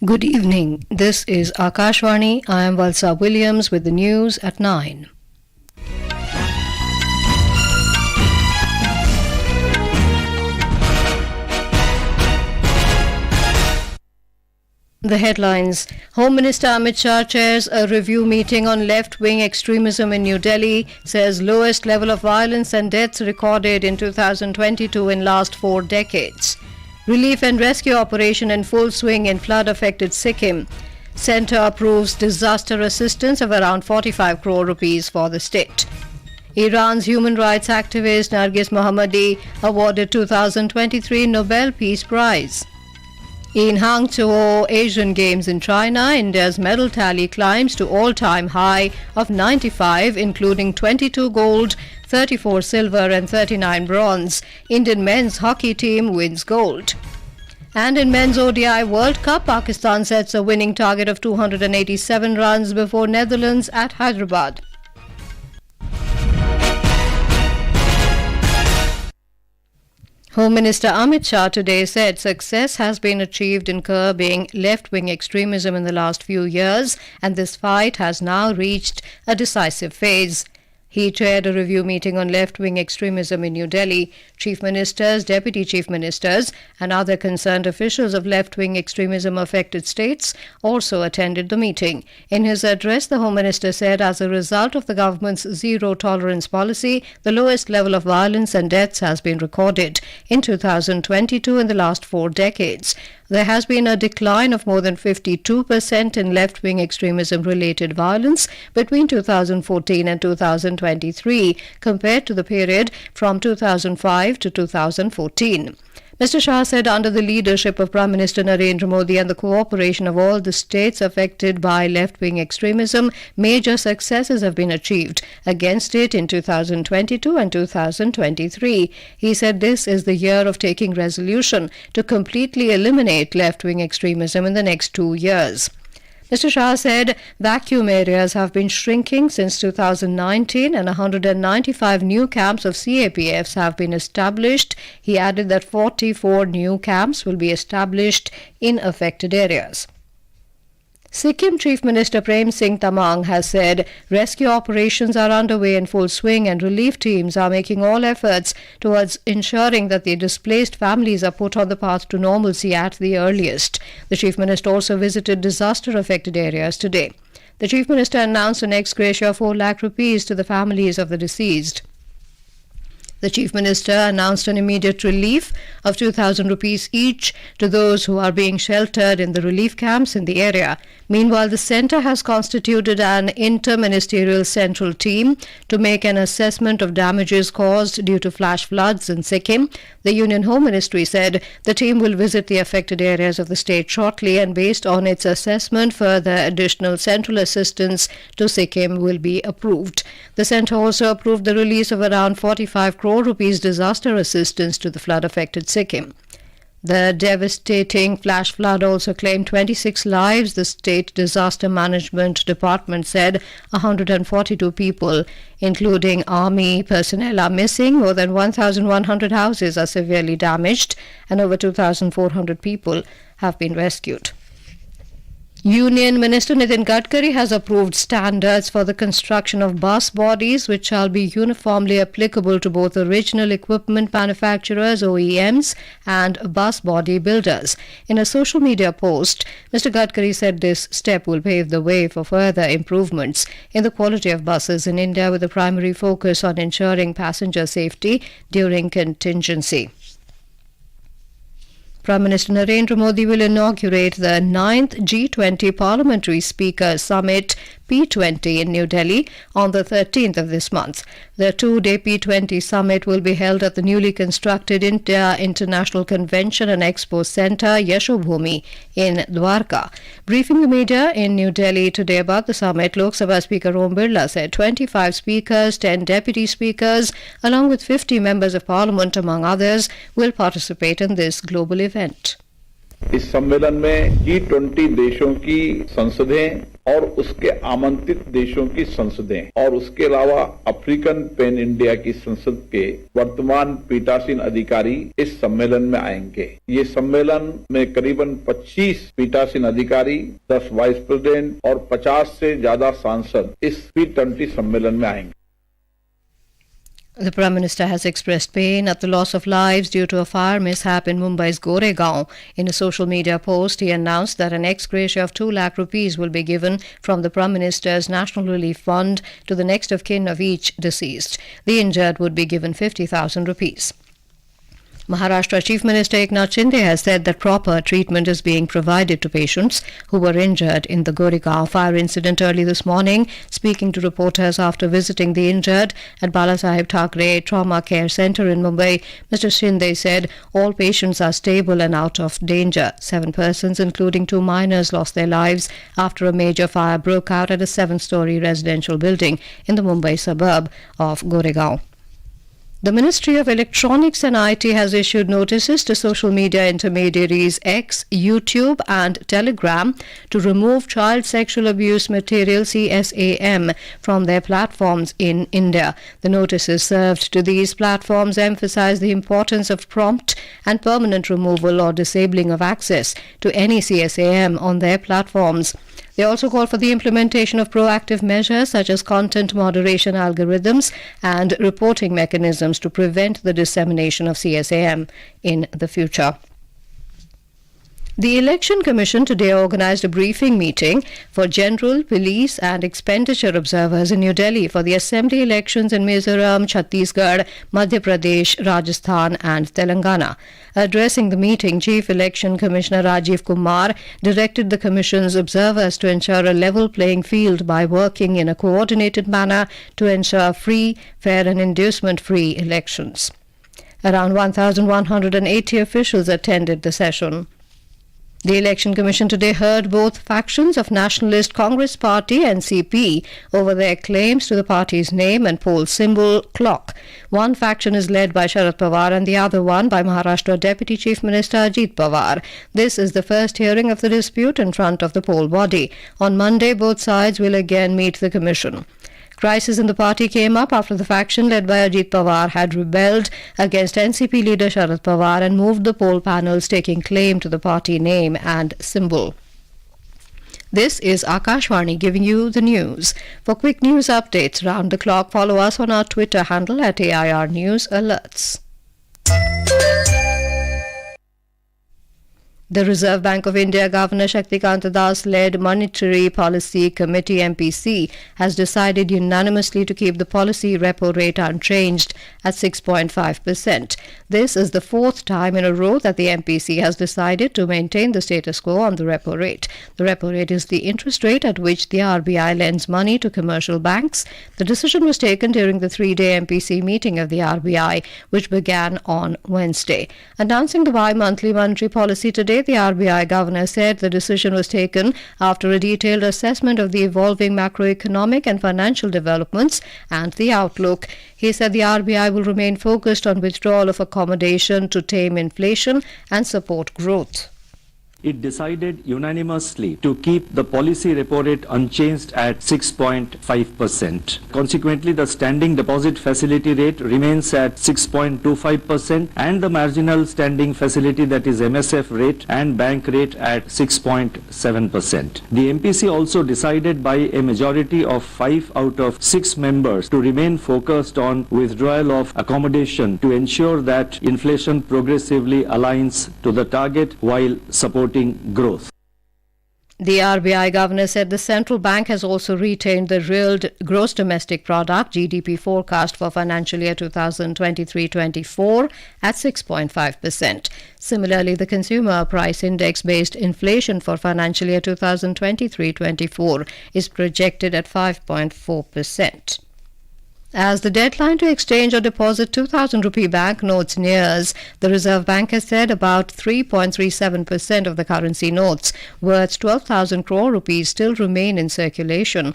Good evening. This is Akashvani. I am Valsa Williams with the news at 9. The headlines. Home Minister Amit Shah chairs a review meeting on left-wing extremism in New Delhi, says lowest level of violence and deaths recorded in 2022 in last 4 decades. Relief and rescue operation in full swing in flood-affected Sikkim. Centre approves disaster assistance of around 45 crore rupees for the state. Iran's human rights activist Narges Mohammadi awarded 2023 Nobel Peace Prize. In Hangzhou Asian Games in China, India's medal tally climbs to all-time high of 95, including 22 gold, 34 silver and 39 bronze. Indian men's hockey team wins gold. And in men's ODI World Cup, Pakistan sets a winning target of 287 runs before Netherlands at Hyderabad. Home Minister Amit Shah today said success has been achieved in curbing left-wing extremism in the last few years, and this fight has now reached a decisive phase. He chaired a review meeting on left-wing extremism in New Delhi. Chief ministers, deputy chief ministers, and other concerned officials of left-wing extremism-affected states also attended the meeting. In his address, the Home Minister said as a result of the government's zero-tolerance policy, the lowest level of violence and deaths has been recorded in 2022 in the last 4 decades. There has been a decline of more than 52% in left-wing extremism-related violence between 2014 and 2023 compared to the period from 2005 to 2014. Mr. Shah said under the leadership of Prime Minister Narendra Modi and the cooperation of all the states affected by left-wing extremism, major successes have been achieved against it in 2022 and 2023. He said this is the year of taking resolution to completely eliminate left-wing extremism in the next 2 years. Mr. Shah said vacuum areas have been shrinking since 2019 and 195 new camps of CAPFs have been established. He added that 44 new camps will be established in affected areas. Sikkim Chief Minister Prem Singh Tamang has said rescue operations are underway in full swing and relief teams are making all efforts towards ensuring that the displaced families are put on the path to normalcy at the earliest. The Chief Minister also visited disaster-affected areas today. The Chief Minister announced an ex gratia of 4 lakh rupees to the families of the deceased. The Chief Minister announced an immediate relief of 2,000 rupees each to those who are being sheltered in the relief camps in the area. Meanwhile, the centre has constituted an inter-ministerial central team to make an assessment of damages caused due to flash floods in Sikkim. The Union Home Ministry said the team will visit the affected areas of the state shortly, and based on its assessment, further additional central assistance to Sikkim will be approved. The centre also approved the release of around 45 crore rupees disaster assistance to the flood-affected Sikkim. The devastating flash flood also claimed 26 lives. The State Disaster Management Department said 142 people, including army personnel, are missing. More than 1,100 houses are severely damaged, and over 2,400 people have been rescued. Union Minister Nitin Gadkari has approved standards for the construction of bus bodies which shall be uniformly applicable to both original equipment manufacturers (OEMs) and bus body builders. In a social media post, Mr. Gadkari said this step will pave the way for further improvements in the quality of buses in India, with a primary focus on ensuring passenger safety during contingency. Prime Minister Narendra Modi will inaugurate the 9th G20 Parliamentary Speaker Summit P20 in New Delhi on the 13th of this month. The 2-day P20 summit will be held at the newly constructed India International Convention and Expo Centre, Yashobhumi, in Dwarka. Briefing the media in New Delhi today about the summit, Lok Sabha Speaker Om Birla said 25 speakers, 10 deputy speakers, along with 50 members of Parliament, among others, will participate in this global event. इस सम्मेलन में G20 देशों की संसदें और उसके आमंत्रित देशों की संसदें और उसके अलावा अफ्रीकन पैन इंडिया की संसद के वर्तमान पीठासीन अधिकारी इस सम्मेलन में आएंगे। ये सम्मेलन में करीबन 25 पीठासीन अधिकारी, 10 वाइस प्रेसिडेंट और 50 से ज्यादा सांसद इस G20 सम्मेलन में आएंगे। The Prime Minister has expressed pain at the loss of lives due to a fire mishap in Mumbai's Goregaon. In a social media post, he announced that an ex-gratia of 2 lakh rupees will be given from the Prime Minister's National Relief Fund to the next of kin of each deceased. The injured would be given 50,000 rupees. Maharashtra Chief Minister Eknath Shinde has said that proper treatment is being provided to patients who were injured in the Goregaon fire incident early this morning. Speaking to reporters after visiting the injured at Balasaheb Thackeray Trauma Care Centre in Mumbai, Mr. Shinde said all patients are stable and out of danger. 7 persons, including 2 minors, lost their lives after a major fire broke out at a 7-storey residential building in the Mumbai suburb of Goregaon. The Ministry of Electronics and IT has issued notices to social media intermediaries X, YouTube and Telegram to remove child sexual abuse material CSAM from their platforms in India. The notices served to these platforms emphasize the importance of prompt and permanent removal or disabling of access to any CSAM on their platforms. They also call for the implementation of proactive measures such as content moderation algorithms and reporting mechanisms to prevent the dissemination of CSAM in the future. The Election Commission today organized a briefing meeting for general, police and expenditure observers in New Delhi for the assembly elections in Mizoram, Chhattisgarh, Madhya Pradesh, Rajasthan and Telangana. Addressing the meeting, Chief Election Commissioner Rajiv Kumar directed the Commission's observers to ensure a level playing field by working in a coordinated manner to ensure free, fair and inducement-free elections. Around 1,180 officials attended the session. The Election Commission today heard both factions of Nationalist Congress Party (NCP) over their claims to the party's name and poll symbol clock. One faction is led by Sharad Pawar and the other one by Maharashtra Deputy Chief Minister Ajit Pawar. This is the first hearing of the dispute in front of the poll body. On Monday, both sides will again meet the Commission. Crisis in the party came up after the faction led by Ajit Pawar had rebelled against NCP leader Sharad Pawar and moved the poll panels taking claim to the party name and symbol. This is Akashvani giving you the news. For quick news updates round the clock, follow us on our Twitter handle at AIR News Alerts. The Reserve Bank of India Governor Shaktikant Das-led Monetary Policy Committee (MPC) has decided unanimously to keep the policy repo rate unchanged at 6.5%. This is the 4th time in a row that the MPC has decided to maintain the status quo on the repo rate. The repo rate is the interest rate at which the RBI lends money to commercial banks. The decision was taken during the 3-day MPC meeting of the RBI, which began on Wednesday. Announcing the bi-monthly monetary policy today, the RBI governor said the decision was taken after a detailed assessment of the evolving macroeconomic and financial developments and the outlook. He said the RBI will remain focused on withdrawal of accommodation to tame inflation and support growth. It decided unanimously to keep the policy repo rate unchanged at 6.5%. Consequently, the standing deposit facility rate remains at 6.25% and the marginal standing facility, that is MSF rate, and bank rate at 6.7%. The MPC also decided by a majority of 5 out of 6 members to remain focused on withdrawal of accommodation to ensure that inflation progressively aligns to the target while supporting growth. The RBI governor said the central bank has also retained the real gross domestic product (GDP) forecast for financial year 2023-24 at 6.5%. Similarly, the consumer price index-based inflation for financial year 2023-24 is projected at 5.4%. As the deadline to exchange or deposit 2,000 rupee banknotes nears, the Reserve Bank has said about 3.37% of the currency notes worth 12,000 crore rupees still remain in circulation.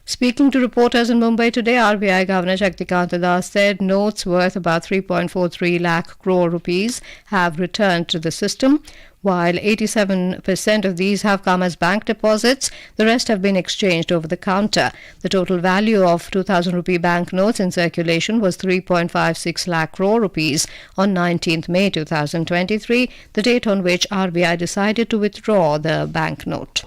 Speaking to reporters in Mumbai today, RBI Governor Shaktikant Das said notes worth about 3.43 lakh crore rupees have returned to the system. While 87% of these have come as bank deposits, the rest have been exchanged over the counter. The total value of 2,000 rupee banknotes in circulation was 3.56 lakh crore rupees on 19th May 2023, the date on which RBI decided to withdraw the banknote.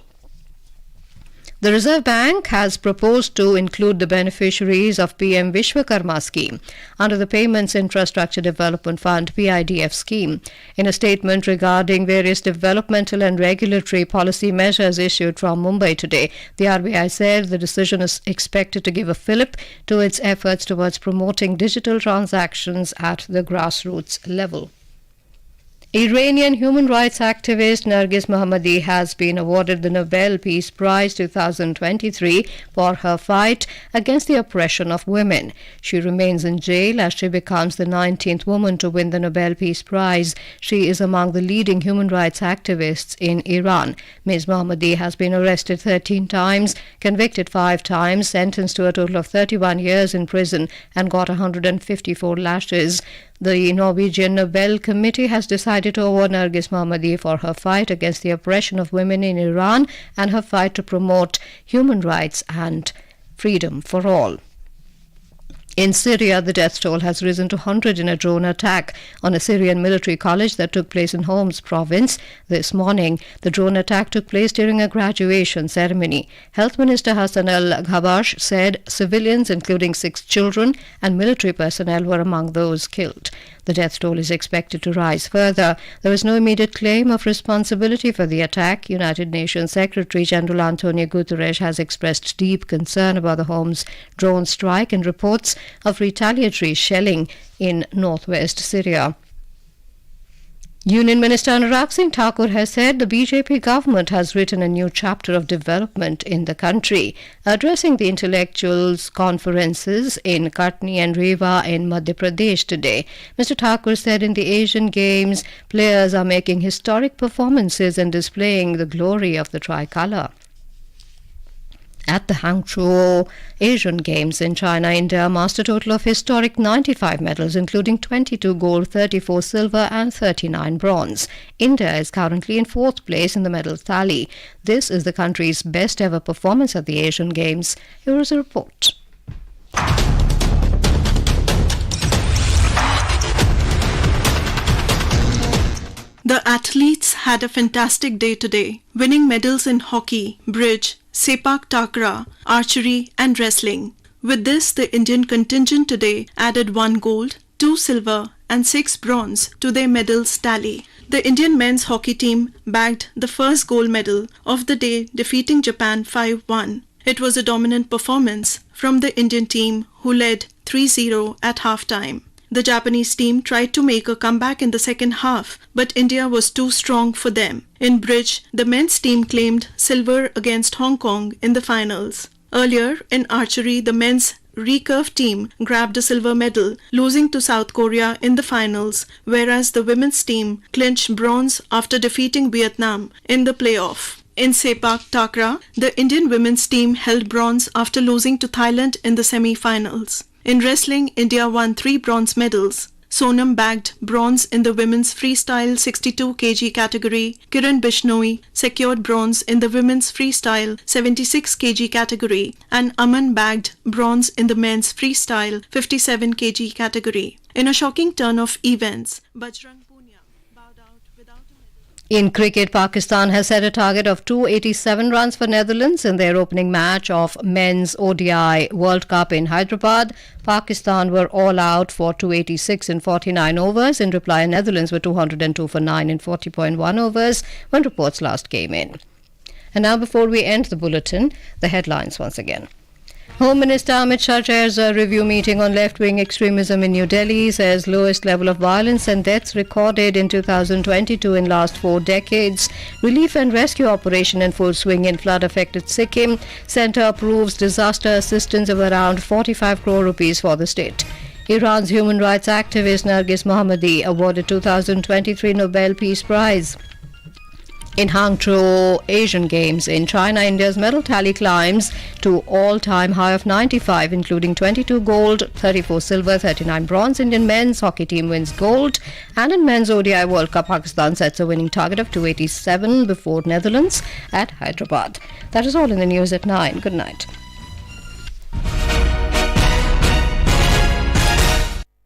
The Reserve Bank has proposed to include the beneficiaries of PM Vishwakarma scheme under the Payments Infrastructure Development Fund (PIDF) scheme. In a statement regarding various developmental and regulatory policy measures issued from Mumbai today, the RBI said the decision is expected to give a fillip to its efforts towards promoting digital transactions at the grassroots level. Iranian human rights activist Narges Mohammadi has been awarded the Nobel Peace Prize 2023 for her fight against the oppression of women. She remains in jail as she becomes the 19th woman to win the Nobel Peace Prize. She is among the leading human rights activists in Iran. Ms. Mohammadi has been arrested 13 times, convicted 5 times, sentenced to a total of 31 years in prison and got 154 lashes. The Norwegian Nobel Committee has decided to award Narges Mohammadi for her fight against the oppression of women in Iran and her fight to promote human rights and freedom for all. In Syria, the death toll has risen to 100 in a drone attack on a Syrian military college that took place in Homs province this morning. The drone attack took place during a graduation ceremony. Health Minister Hassan al-Ghabash said civilians, including 6 children and military personnel, were among those killed. The death toll is expected to rise further. There is no immediate claim of responsibility for the attack. United Nations Secretary General Antonio Guterres has expressed deep concern about the Homs drone strike and reports of retaliatory shelling in northwest Syria. Union Minister Anurag Singh Thakur has said the BJP government has written a new chapter of development in the country. Addressing the intellectuals conferences in Katni and Rewa in Madhya Pradesh today, Mr. Thakur said in the Asian Games, players are making historic performances and displaying the glory of the tricolour. At the Hangzhou Asian Games in China, India amassed a total of historic 95 medals, including 22 gold, 34 silver and 39 bronze. India is currently in 4th place in the medal tally. This is the country's best ever performance at the Asian Games. Here is a report. The athletes had a fantastic day today, winning medals in hockey, bridge, sepak takraw, archery and wrestling. With this, the Indian contingent today added 1 gold, 2 silver and 6 bronze to their medals tally. The Indian men's hockey team bagged the first gold medal of the day, defeating Japan 5-1. It was a dominant performance from the Indian team, who led 3-0 at halftime. The Japanese team tried to make a comeback in the second half, but India was too strong for them. In bridge, the men's team claimed silver against Hong Kong in the finals. Earlier, in archery, the men's recurve team grabbed a silver medal, losing to South Korea in the finals, whereas the women's team clinched bronze after defeating Vietnam in the playoff. In sepak takraw, the Indian women's team held bronze after losing to Thailand in the semi-finals. In wrestling, India won 3 bronze medals. Sonam bagged bronze in the women's freestyle 62 kg category. Kiran Bishnoi secured bronze in the women's freestyle 76 kg category. And Aman bagged bronze in the men's freestyle 57 kg category. In a shocking turn of events, Bajrang Punia bowed out without a medal. In cricket, Pakistan has set a target of 287 runs for Netherlands in their opening match of Men's ODI World Cup in Hyderabad. Pakistan were all out for 286 in 49 overs. In reply, Netherlands were 202 for 9 in 40.1 overs when reports last came in. And now, before we end the bulletin, the headlines once again. Home Minister Amit Shah chairs a review meeting on Left Wing Extremism in New Delhi, says lowest level of violence and deaths recorded in 2022 in last 4 decades. Relief and rescue operation in full swing in flood-affected Sikkim. Centre approves disaster assistance of around 45 crore rupees for the state. Iran's human rights activist Narges Mohammadi awarded 2023 Nobel Peace Prize. In Hangzhou Asian Games in China, India's medal tally climbs to all-time high of 95, including 22 gold, 34 silver, 39 bronze. Indian men's hockey team wins gold. And in men's ODI World Cup, Pakistan sets a winning target of 287 before Netherlands at Hyderabad. That is all in the news at 9. Good night.